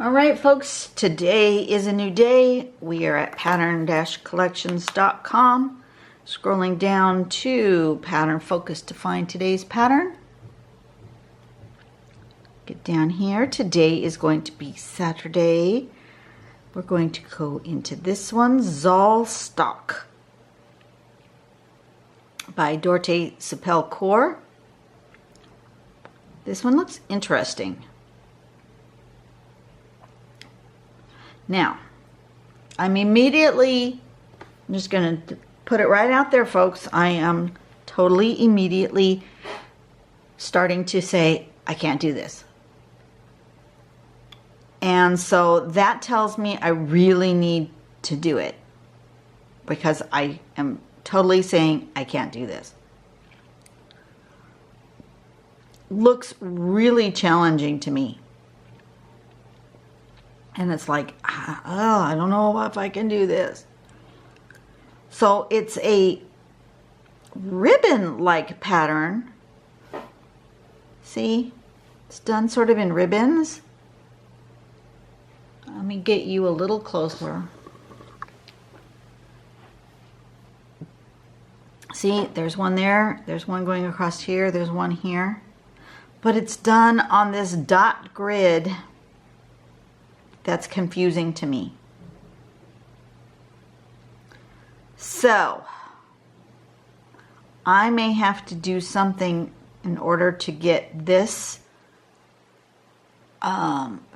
All right, folks, today is a new day. We are at pattern-collections.com. Scrolling down to pattern focus to find today's pattern. Get down here. Today is going to be Saturday. We're going to go into this one, Zollstock by Dorte Sepel-Core. This one looks interesting. Now, I'm just going to put it right out there, folks. I am totally immediately starting to say, I can't do this. And so that tells me I really need to do it because I am totally saying I can't do this. Looks really challenging to me. And it's like, oh, I don't know if I can do this. So it's a ribbon-like pattern. See? It's done sort of in ribbons. Let me get you a little closer. See, there's one there. There's one going across here. There's one here. But it's done on this dot grid. That's confusing to me. So, I may have to do something in order to get this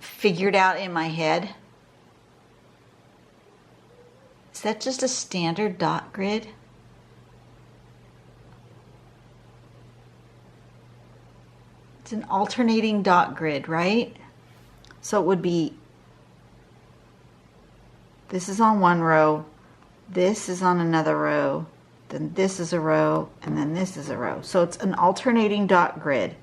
figured out in my head. Is that just a standard dot grid? It's an alternating dot grid, right? So it would be, this is on one row, this is on another row, then this is a row, and then this is a row. So it's an alternating dot grid.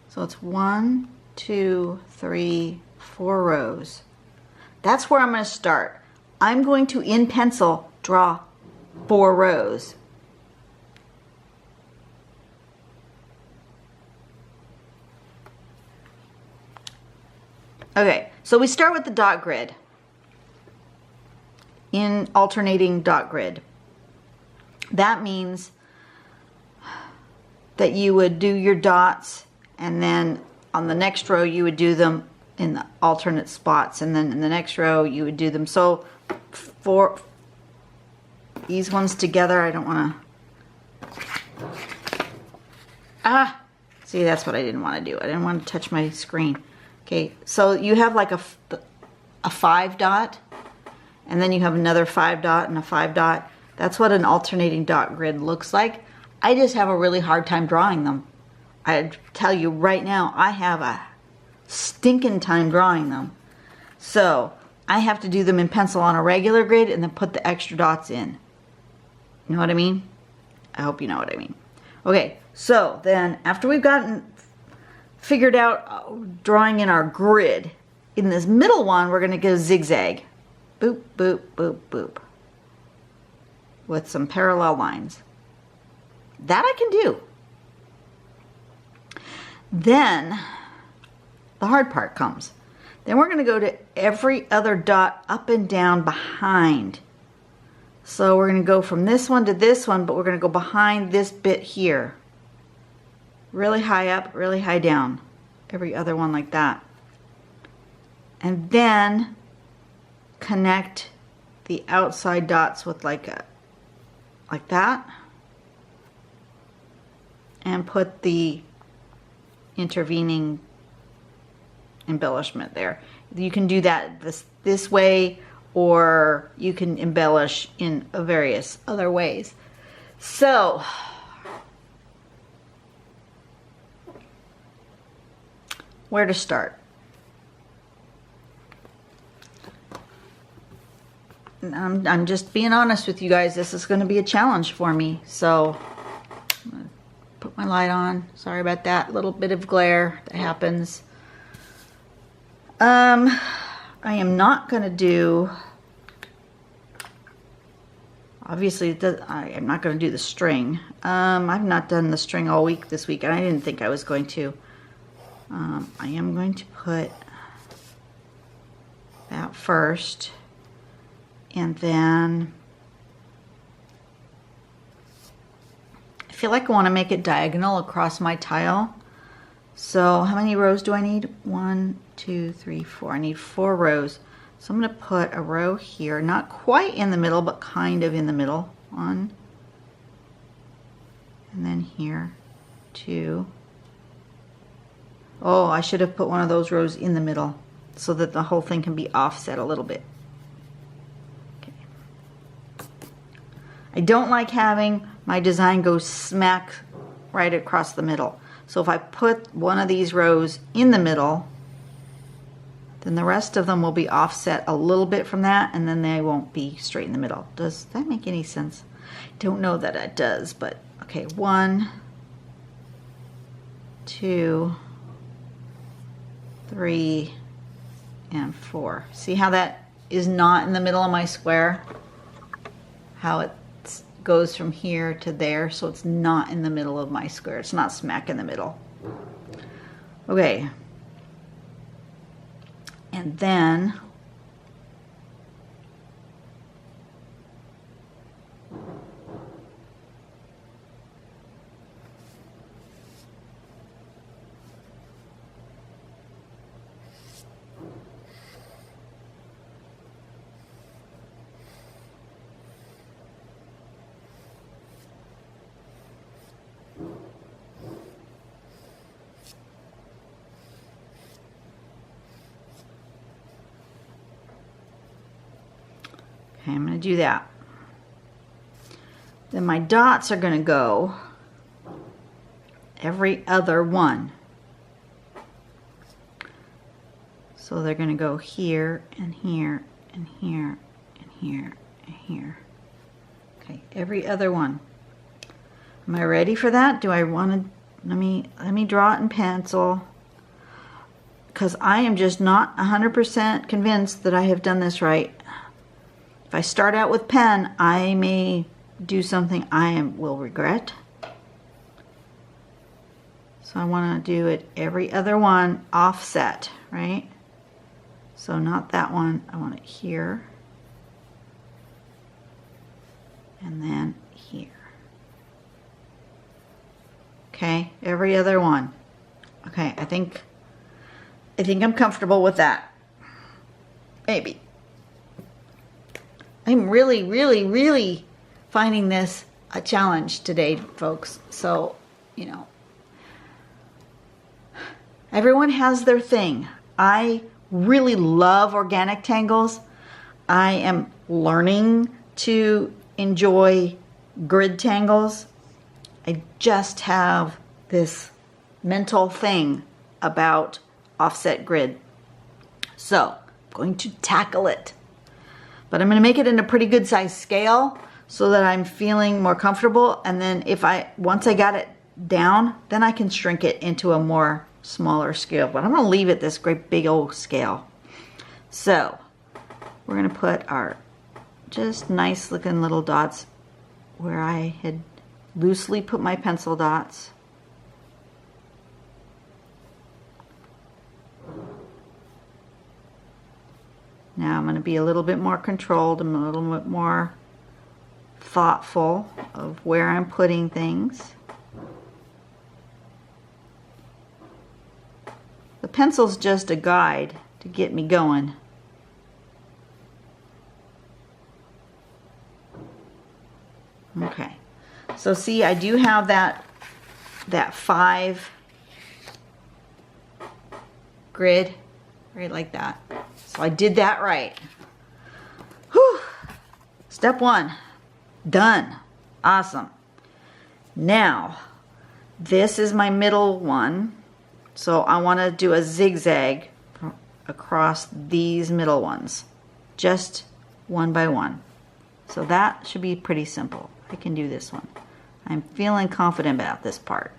So it's 1, 2, 3, 4 rows. That's where I'm going to start. I'm going to, in pencil, draw 4 rows. Okay, so we start with the dot grid in alternating dot grid. That means that you would do your dots, and then on the next row you would do them in the alternate spots, and then in the next row you would do them. So for these ones together, I don't want to, see, that's what I didn't want to do. I didn't want to touch my screen. Okay, so you have like a 5 dot, and then you have another 5 dot and a 5 dot. That's what an alternating dot grid looks like. I just have a really hard time drawing them. I tell you right now, I have a stinking time drawing them. So I have to do them in pencil on a regular grid and then put the extra dots in. You know what I mean? I hope you know what I mean. Okay, so then after we've gotten figured out drawing in our grid, in this middle one we're going to go zigzag. Boop, boop, boop, boop. With some parallel lines. That I can do. Then the hard part comes. Then we're going to go to every other dot up and down behind. So we're going to go from this one to this one, but we're going to go behind this bit here. Really high up, really high down. Every other one like that. And then connect the outside dots with like that. And put the intervening embellishment there. You can do that this way, or you can embellish in various other ways. So where to start? I'm just being honest with you guys. This is going to be a challenge for me. So I'm going to put my light on. Sorry about that little bit of glare that happens. I am not going to do Obviously, it does, I'm not going to do the string. I've not done the string all week this week, and I didn't think I was going to. I am going to put that first, and then I feel like I want to make it diagonal across my tile. So how many rows do I need? 1, 2, 3, 4. I need 4 rows. So I'm going to put a row here, not quite in the middle, but kind of in the middle. 1, and then here, 2. Oh, I should have put one of those rows in the middle so that the whole thing can be offset a little bit. Okay. I don't like having my design go smack right across the middle. So if I put one of these rows in the middle, then the rest of them will be offset a little bit from that, and then they won't be straight in the middle. Does that make any sense? Don't know that it does, but okay. 1, 2, 3, and 4. See how that is not in the middle of my square? How it goes from here to there, so it's not in the middle of my square. It's not smack in the middle. Okay. And then okay, I'm going to do that. Then my dots are going to go every other one. So they're going to go here and here and here and here and here. Okay, every other one. Am I ready for that? Do I want to, let me draw it in pencil, because I am just not 100% convinced that I have done this right. If I start out with pen, I may do something will regret. So I want to do it every other one offset, right? So not that one, I want it here, and then here. Okay, every other one. Okay, I think I'm comfortable with that. Maybe. I'm really, really, really finding this a challenge today, folks. So, you know, everyone has their thing. I really love organic tangles. I am learning to enjoy grid tangles. I just have this mental thing about offset grid. So I'm going to tackle it. But I'm going to make it in a pretty good size scale so that I'm feeling more comfortable. And then once I got it down, then I can shrink it into a more smaller scale. But I'm going to leave it this great big old scale. So we're going to put our just nice looking little dots where I had loosely put my pencil dots. Now I'm going to be a little bit more controlled. I'm a little bit more thoughtful of where I'm putting things. The pencil's just a guide to get me going. Okay, so see, I do have that 5 grid right like that. So I did that right. Whew. Step 1 done. Awesome. Now this is my middle one, so I want to do a zigzag across these middle ones, just one by one. So that should be pretty simple. I can do this one. I'm feeling confident about this part.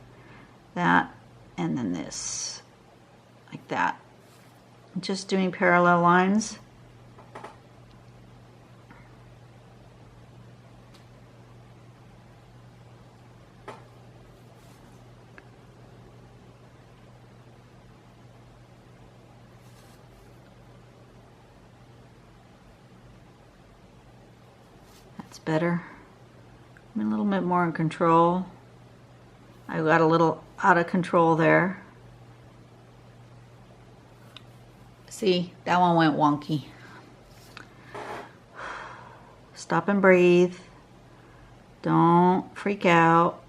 That, and then this, like that. Just doing parallel lines. better. I'm a little bit more in control. I got a little out of control there. See, that one went wonky. Stop and breathe. Don't freak out.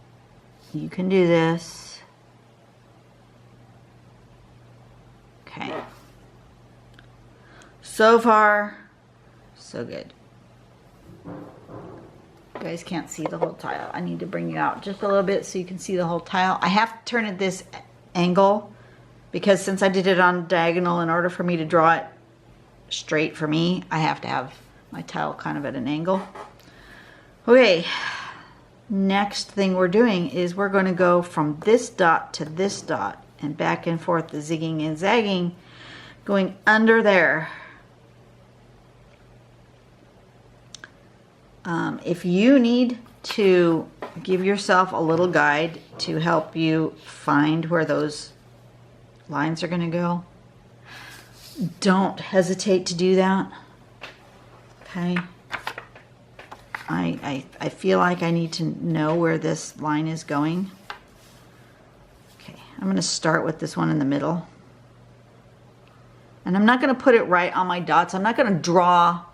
You can do this. Okay. So far, so good. You guys can't see the whole tile. I need to bring you out just a little bit so you can see the whole tile. I have to turn it this angle because since I did it on diagonal, in order for me to draw it straight for me, I have to have my tile kind of at an angle. Okay, next thing we're doing is we're going to go from this dot to this dot and back and forth, the zigging and zagging, going under there. If you need to give yourself a little guide to help you find where those lines are going to go, don't hesitate to do that. Okay. I feel like I need to know where this line is going. Okay, I'm going to start with this one in the middle. And I'm not going to put it right on my dots. I'm not going to draw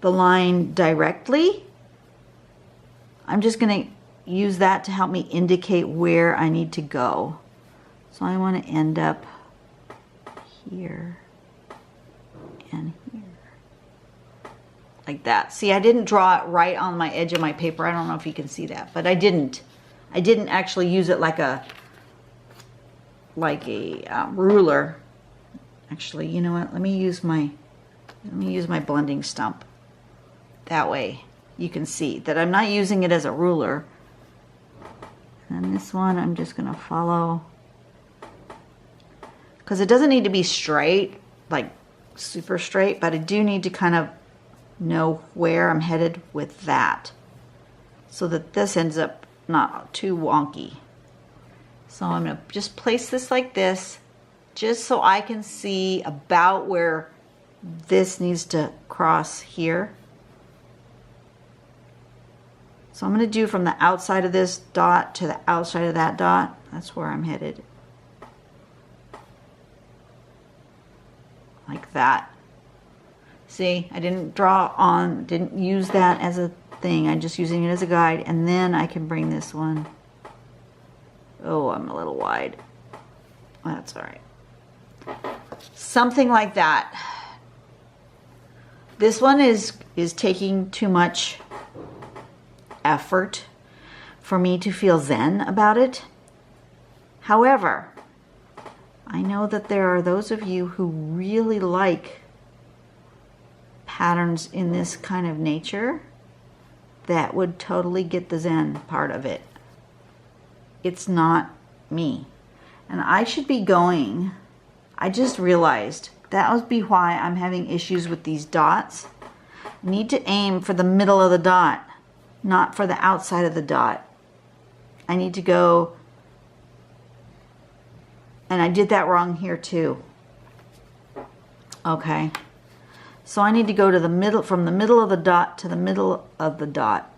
the line directly. I'm just going to use that to help me indicate where I need to go. So I want to end up here and here. Like that. See, I didn't draw it right on my edge of my paper. I don't know if you can see that, but I didn't actually use it like a ruler. Actually, you know what? Let me use my blending stump. That way you can see that I'm not using it as a ruler. And then this one I'm just going to follow, because it doesn't need to be straight, like super straight, but I do need to kind of know where I'm headed with that so that this ends up not too wonky. So I'm going to just place this like this, just so I can see about where this needs to cross here. So I'm going to do from the outside of this dot to the outside of that dot. That's where I'm headed. Like that. See, I didn't didn't use that as a thing. I'm just using it as a guide. And then I can bring this one. Oh, I'm a little wide. That's all right. Something like that. This one is taking too much effort for me to feel zen about it. However, I know that there are those of you who really like patterns in this kind of nature that would totally get the zen part of it. It's not me. And I should be going, I just realized that would be why I'm having issues with these dots. I need to aim for the middle of the dot, not for the outside of the dot. I need to go, and I did that wrong here too. Okay. So I need to go to the middle, from the middle of the dot to the middle of the dot.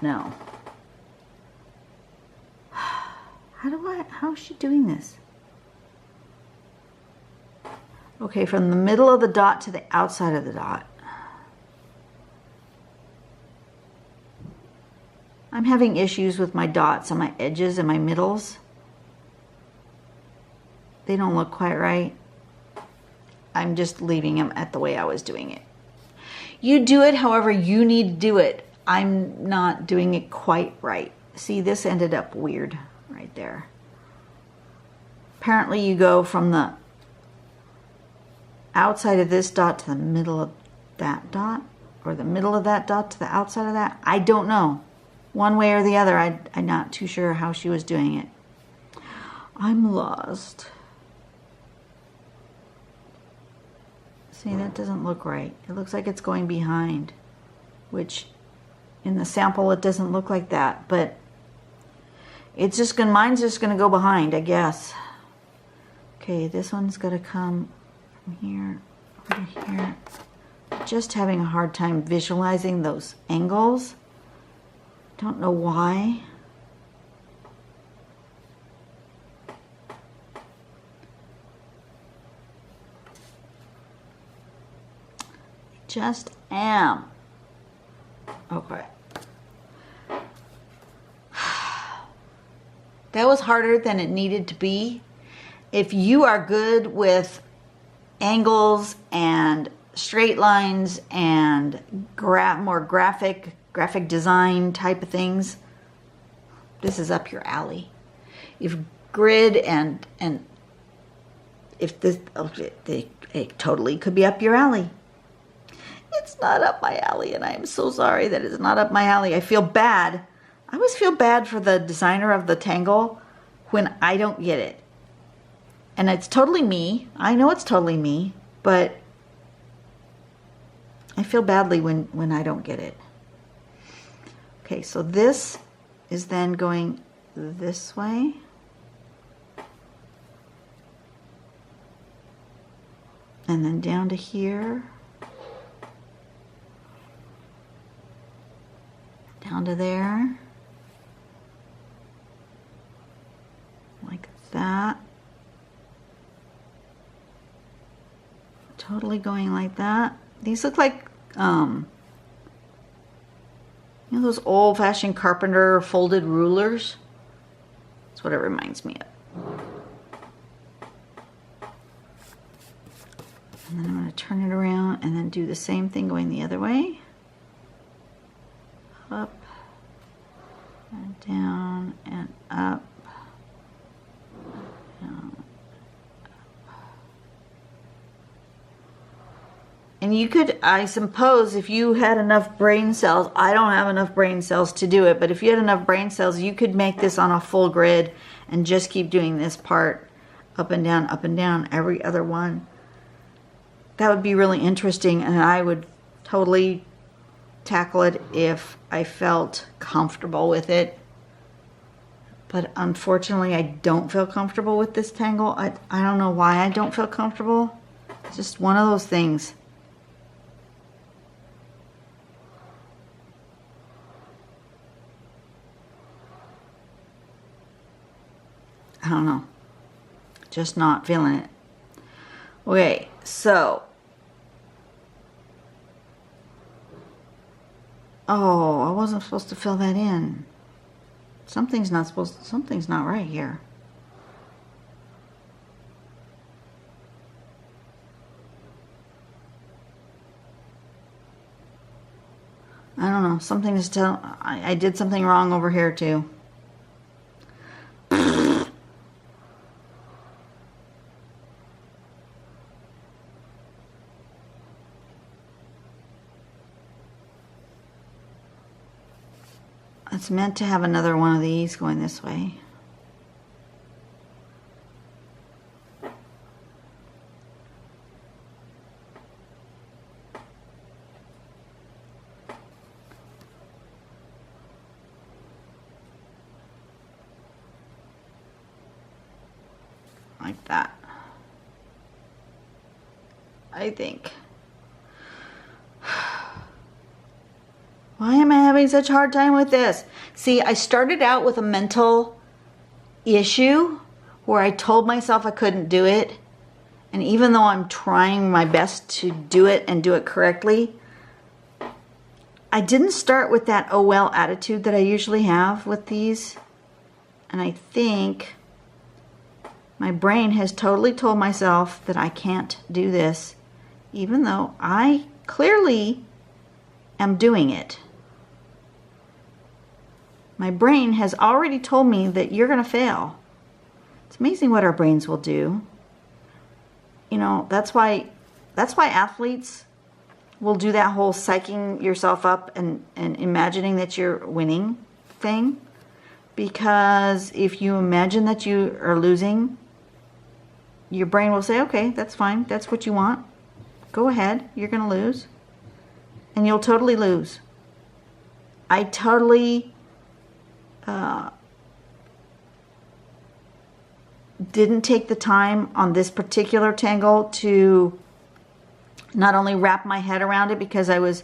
No. How is she doing this? Okay, from the middle of the dot to the outside of the dot. I'm having issues with my dots on my edges and my middles. They don't look quite right. I'm just leaving them at the way I was doing it. You do it however you need to do it. I'm not doing it quite right. See, this ended up weird right there. Apparently you go from the outside of this dot to the middle of that dot, or the middle of that dot to the outside of that. I don't know. One way or the other, I'm not too sure how she was doing it. I'm lost. See, that doesn't look right. It looks like it's going behind, which in the sample it doesn't look like that, but it's just gonna, mine's just gonna go behind, I guess. Okay, this one's gonna come from here over here, just having a hard time visualizing those angles. Don't know why. Just am. Okay. That was harder than it needed to be. If you are good with angles and straight lines and more graphic design type of things, this is up your alley. If grid and if this, it totally could be up your alley. It's not up my alley, and I am so sorry that it's not up my alley. I feel bad. I always feel bad for the designer of the Tangle when I don't get it. And it's totally me. I know it's totally me, but I feel badly when I don't get it. Okay, so this is then going this way. And then down to here. Down to there. Like that. Totally going like that. These look like, you know, those old-fashioned carpenter folded rulers. That's what it reminds me of. And then I'm going to turn it around and then do the same thing going the other way. Up and down and up. Down, up. And you could, I suppose, if you had enough brain cells, I don't have enough brain cells to do it, but if you had enough brain cells, you could make this on a full grid and just keep doing this part up and down, every other one. That would be really interesting, and I would totally tackle it if I felt comfortable with it. But unfortunately, I don't feel comfortable with this Tangle. I don't know why I don't feel comfortable. It's just one of those things. I don't know. Just not feeling it. Okay, so. Oh, I wasn't supposed to fill that in. Something's not right here. I don't know. Something is I did something wrong over here too. It's meant to have another one of these going this way. Like that. I think. Why am I having such a hard time with this? See, I started out with a mental issue where I told myself I couldn't do it. And even though I'm trying my best to do it and do it correctly, I didn't start with that oh well attitude that I usually have with these. And I think my brain has totally told myself that I can't do this, even though I clearly am doing it. My brain has already told me that you're going to fail. It's amazing what our brains will do. You know, that's why athletes will do that whole psyching yourself up and imagining that you're winning thing. Because if you imagine that you are losing, your brain will say, okay, that's fine. That's what you want. Go ahead. You're going to lose. And you'll totally lose. I totally didn't take the time on this particular Tangle to not only wrap my head around it, because I was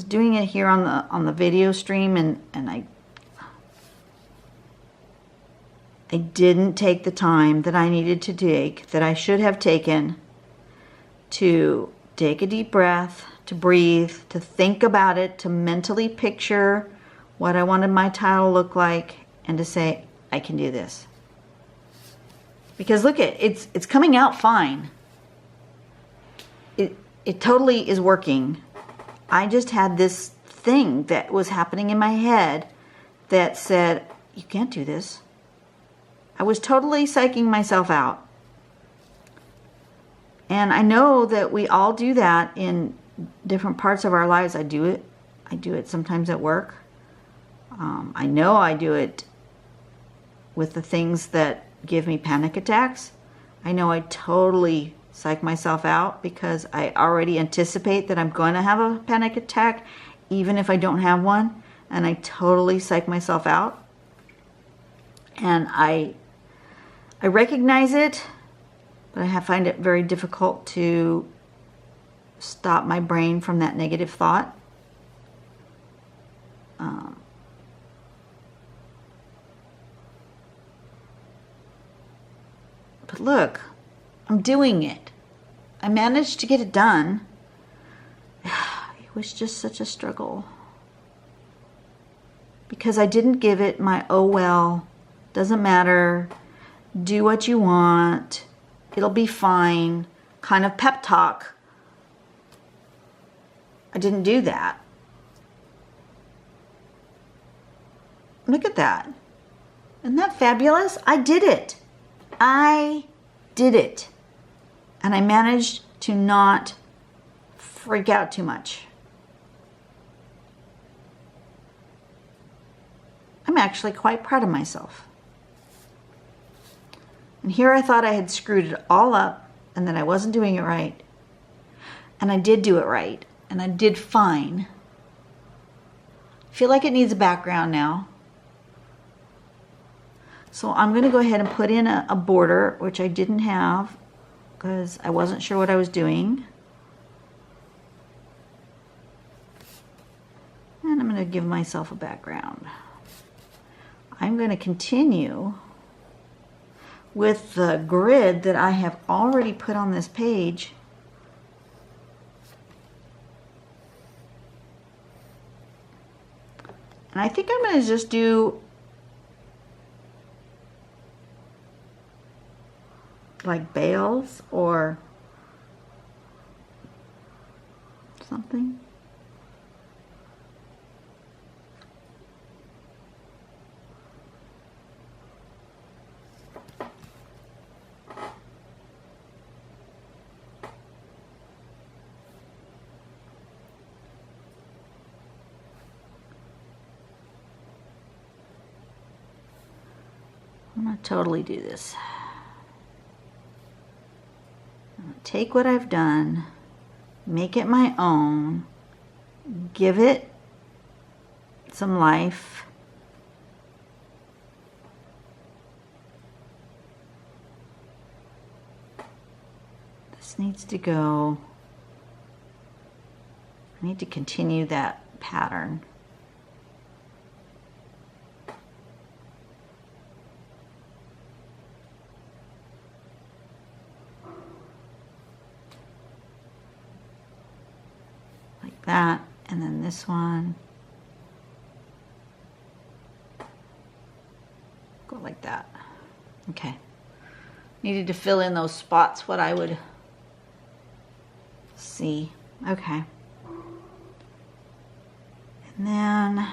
doing it here on the video stream, and I didn't take the time that I needed to take, that I should have taken, to take a deep breath, to breathe, to think about it, to mentally picture what I wanted my tile to look like, and to say, I can do this. Because look it's coming out fine. It totally is working. I just had this thing that was happening in my head that said, you can't do this. I was totally psyching myself out. And I know that we all do that in different parts of our lives. I do it. I do it sometimes at work. I know I do it with the things that give me panic attacks. I know I totally psych myself out because I already anticipate that I'm going to have a panic attack even if I don't have one, and I totally psych myself out. And I recognize it, but I find it very difficult to stop my brain from that negative thought. But look, I'm doing it. I managed to get it done. It was just such a struggle. Because I didn't give it my, oh well, doesn't matter, do what you want, it'll be fine, kind of pep talk. I didn't do that. Look at that. Isn't that fabulous? I did it. I did it. And I managed to not freak out too much. I'm actually quite proud of myself. And here I thought I had screwed it all up and that I wasn't doing it right. And I did do it right. And I did fine. I feel like it needs a background now. So I'm going to go ahead and put in a border, which I didn't have because I wasn't sure what I was doing. And I'm going to give myself a background. I'm going to continue with the grid that I have already put on this page. And I think I'm going to just do like bales or something. I'm going to totally do this. Take what I've done, make it my own, give it some life. This needs to go. I need to continue that pattern. That, and then this one, go like that. Okay, needed to fill in those spots what I would see. Okay, and then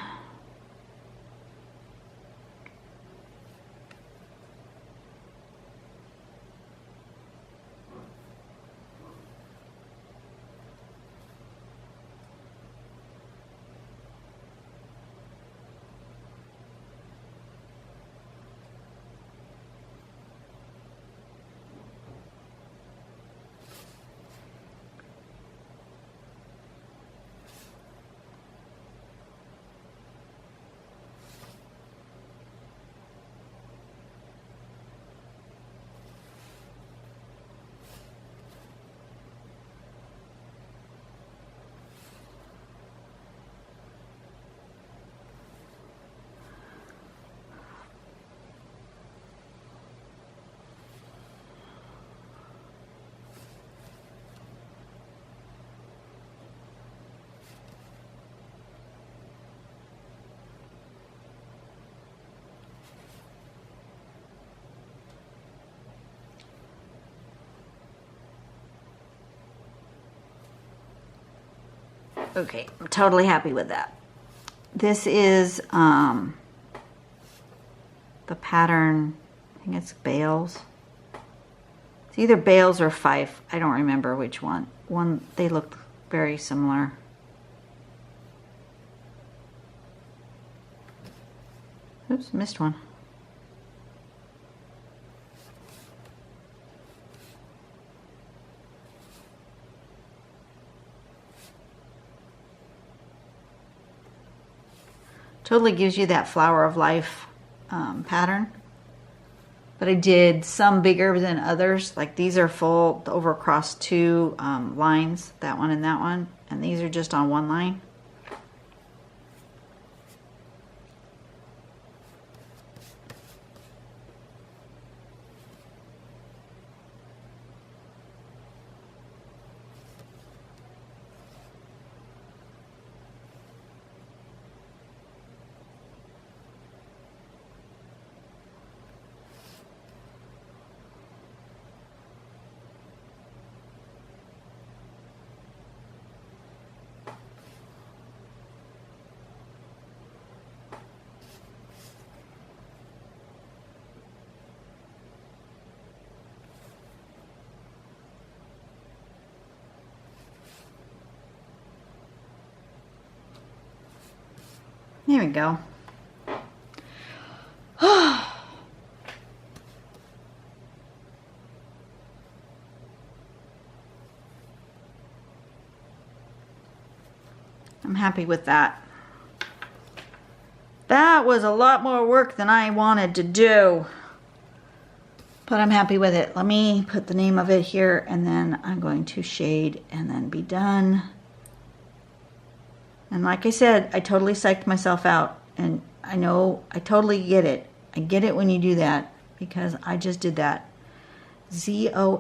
Okay, I'm totally happy with that. This is the pattern, I think it's Bales. It's either Bales or Fife. I don't remember which one. They look very similar. Oops, missed one. Totally gives you that flower of life pattern. But I did some bigger than others. Like these are full over across two lines, that one and that one. And these are just on one line. There we go. I'm happy with that. That was a lot more work than I wanted to do, but I'm happy with it. Let me put the name of it here, and then I'm going to shade and then be done. And like I said, I totally psyched myself out, and I know I totally get it. I get it when you do that, because I just did that. Zollstock.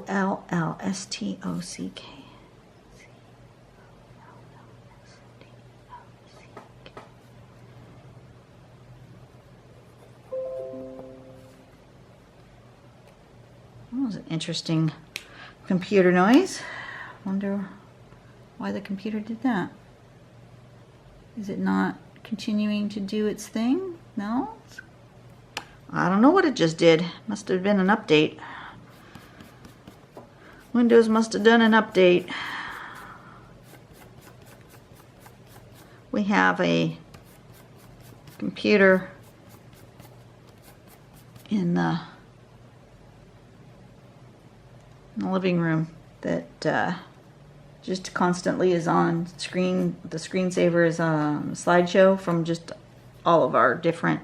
That was an interesting computer noise. Wonder why the computer did that. Is it not continuing to do its thing? No? I don't know what it just did. Must have been an update. Windows must have done an update. We have a computer in the living room that just constantly is on screen. The screensaver is a slideshow from just all of our different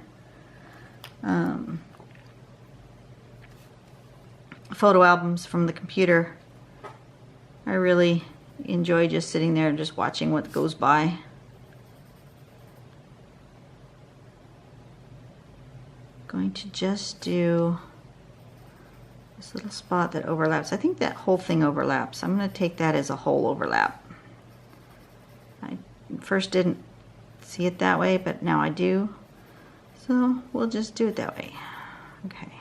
photo albums from the computer. I really enjoy just sitting there and just watching what goes by. Going to just do this little spot that overlaps. I think that whole thing overlaps. I'm going to take that as a whole overlap. I first didn't see it that way, but now I do. So we'll just do it that way. Okay.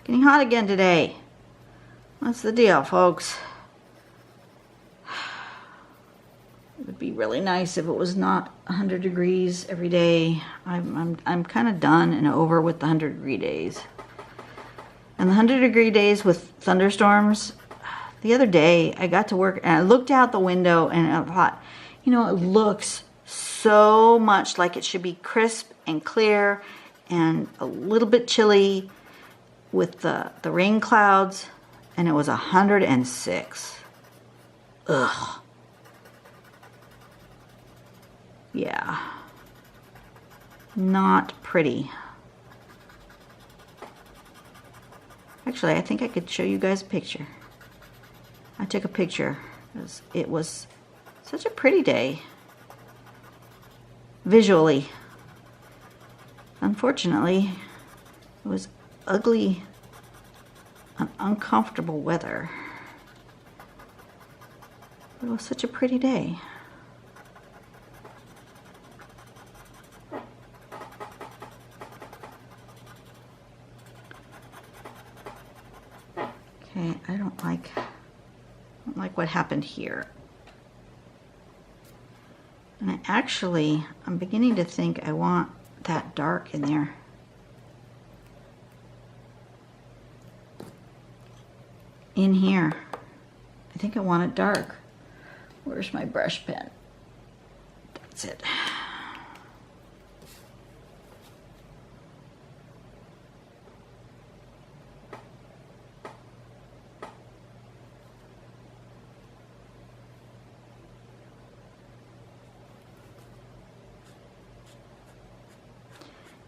Getting hot again today. What's the deal, folks? It would be really nice if it was not 100 degrees every day. I'm kind of done and over with the 100-degree days. And the 100-degree days with thunderstorms. The other day, I got to work and I looked out the window and I thought, you know, it looks so much like it should be crisp and clear and a little bit chilly with the rain clouds, and it was 106. Ugh. Yeah. Not pretty. Actually, I think I could show you guys a picture. I took a picture. It was such a pretty day. Visually. Unfortunately, it was ugly and uncomfortable weather. It was such a pretty day. Okay, I don't like what happened here. And I'm beginning to think I want that dark in there. In here. I think I want it dark. Where's my brush pen? That's it.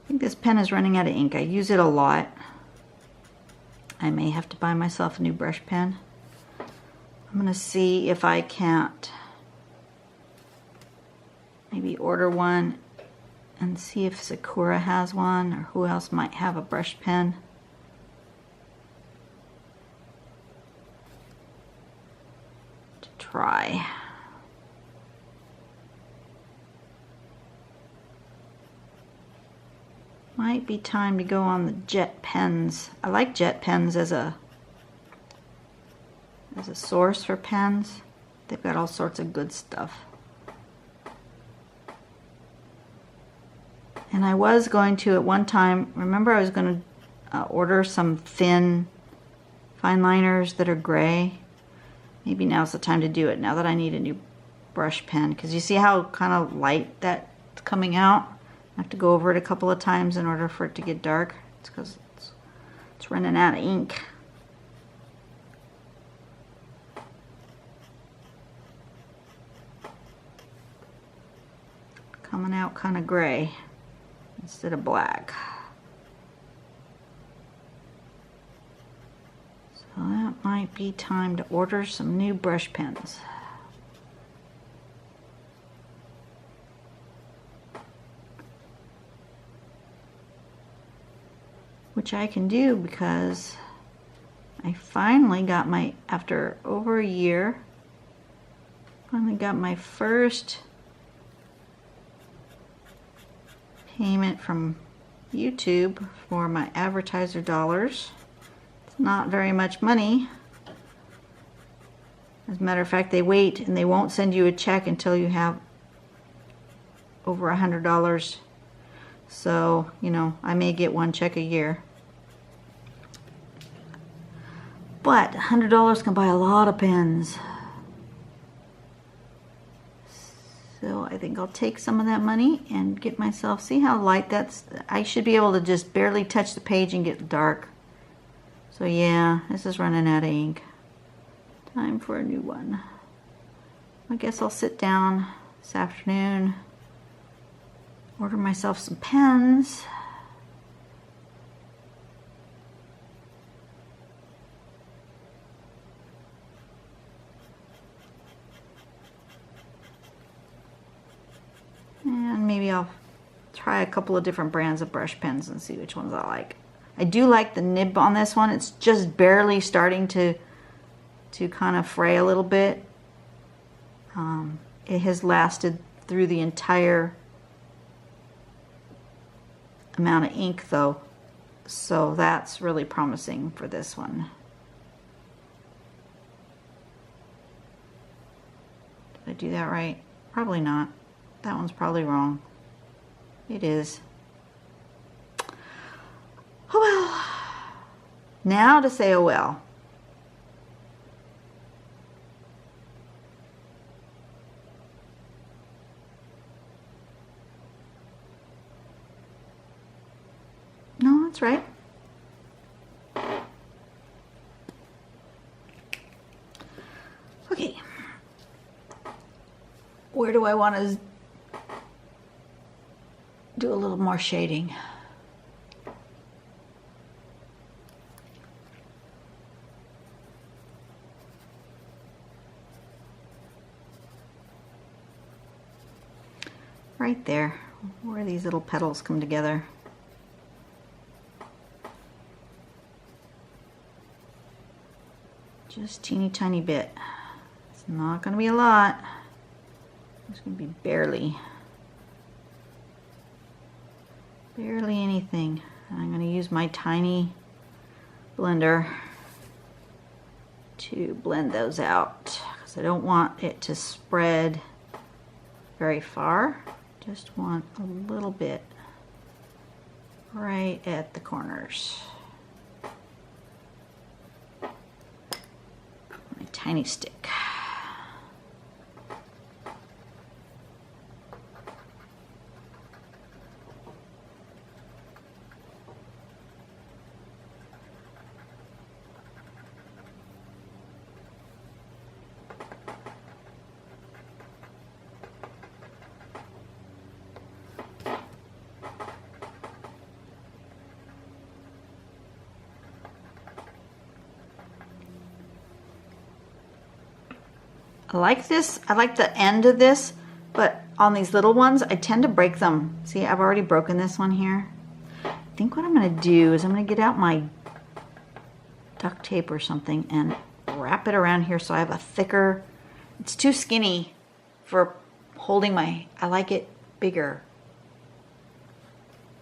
I think this pen is running out of ink. I use it a lot. I may have to buy myself a new brush pen. I'm gonna see if I can't maybe order one and see if Sakura has one or who else might have a brush pen. To try. Might be time to go on the jet pens. I like jet pens as a source for pens. They've got all sorts of good stuff. And I was going to at one time, remember I was going to order some thin fine liners that are gray. Maybe now's the time to do it, now that I need a new brush pen. Because you see how kind of light that's coming out? I have to go over it a couple of times in order for it to get dark. It's because it's running out of ink. Coming out kind of gray instead of black. So that might be time to order some new brush pens. Which I can do because I finally got after over a year, finally got my first payment from YouTube for my advertiser dollars. It's not very much money. As a matter of fact, they wait and they won't send you a check until you have over $100. So, you know, I may get one check a year. But $100 can buy a lot of pens. So I think I'll take some of that money and get myself, see how light that's, I should be able to just barely touch the page and get dark. So yeah, this is running out of ink. Time for a new one. I guess I'll sit down this afternoon, order myself some pens. And maybe I'll try a couple of different brands of brush pens and see which ones I like. I do like the nib on this one. It's just barely starting to kind of fray a little bit. It has lasted through the entire amount of ink though. So that's really promising for this one. Did I do that right? Probably not. That one's probably wrong. It is. Oh well. Now to say oh well. No, that's right. Okay. Where do I want to do a little more shading? Right there, where these little petals come together. Just teeny tiny bit. It's not going to be a lot. It's going to be barely anything. And I'm going to use my tiny blender to blend those out because I don't want it to spread very far. Just want a little bit right at the corners. My tiny stick. I like this. I like the end of this, but on these little ones, I tend to break them. See, I've already broken this one here. I think what I'm going to do is I'm going to get out my duct tape or something and wrap it around here so I have a thicker, it's too skinny for holding my, I like it bigger.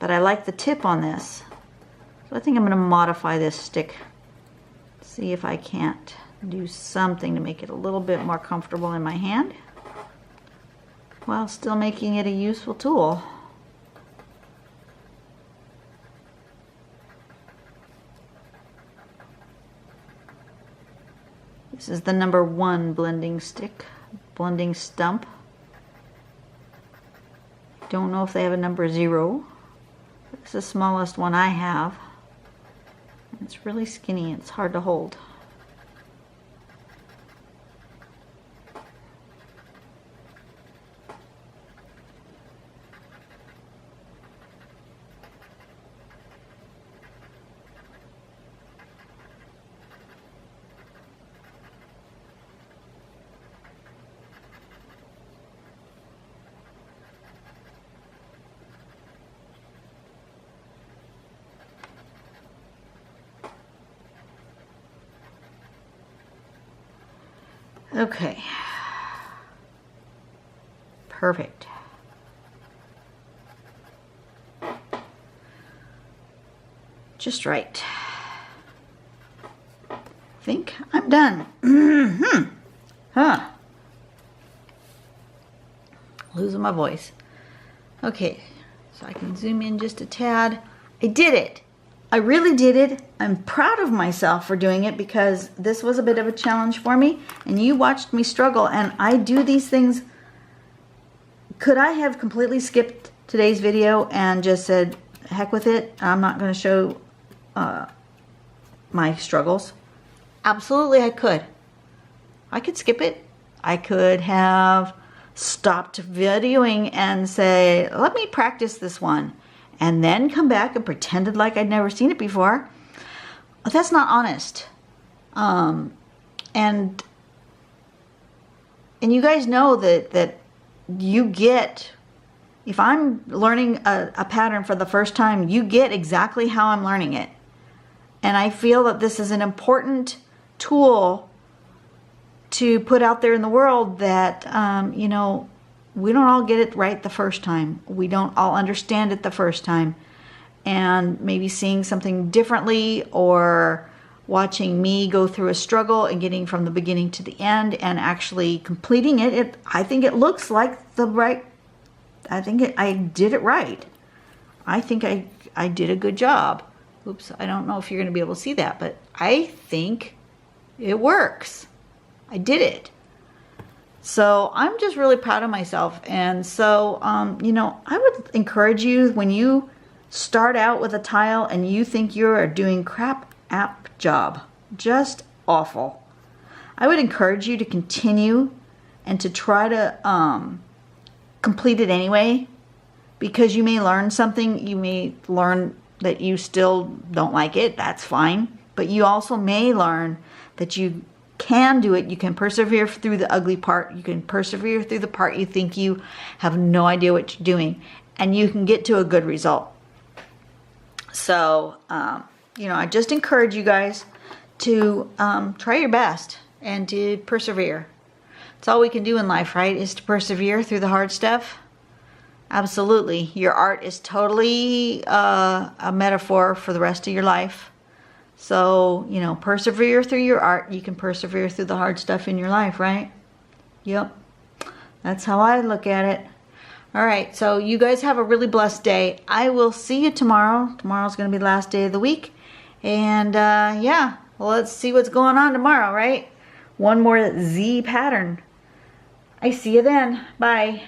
But I like the tip on this. So I think I'm going to modify this stick. See if I can't do something to make it a little bit more comfortable in my hand while still making it a useful tool. This is the number 1 blending stick, blending stump. Don't know if they have a number 0. It's the smallest one I have. It's really skinny, it's hard to hold. Okay, perfect. Just right. I think I'm done. Losing my voice. Okay, so I can zoom in just a tad. I did it. I really did it. I'm proud of myself for doing it because this was a bit of a challenge for me and you watched me struggle, and I do these things. Could I have completely skipped today's video and just said, heck with it, I'm not going to show my struggles? Absolutely I could. I could skip it. I could have stopped videoing and say, let me practice this one, and then come back and pretended like I'd never seen it before. That's not honest. And you guys know that you get, if I'm learning a pattern for the first time, you get exactly how I'm learning it. And I feel that this is an important tool to put out there in the world that, you know, we don't all get it right the first time. We don't all understand it the first time. And maybe seeing something differently or watching me go through a struggle and getting from the beginning to the end and actually completing it, I think it looks like the right, I did it right. I think I did a good job. Oops, I don't know if you're going to be able to see that, but I think it works. I did it. So I'm just really proud of myself. And so, you know, I would encourage you, when you start out with a tile and you think you're doing crap app job, just awful, I would encourage you to continue and to try to complete it anyway, because you may learn something. You may learn that you still don't like it. That's fine. But you also may learn that you can do it. You can persevere through the ugly part. You can persevere through the part you think you have no idea what you're doing, and you can get to a good result. So, you know, I just encourage you guys to try your best and to persevere. It's all we can do in life, right? Is to persevere through the hard stuff. Absolutely. Your art is totally a metaphor for the rest of your life. So, you know, persevere through your art. You can persevere through the hard stuff in your life, right? Yep. That's how I look at it. All right. So you guys have a really blessed day. I will see you tomorrow. Tomorrow's going to be the last day of the week. And yeah, well, let's see what's going on tomorrow, right? One more Z pattern. I see you then. Bye.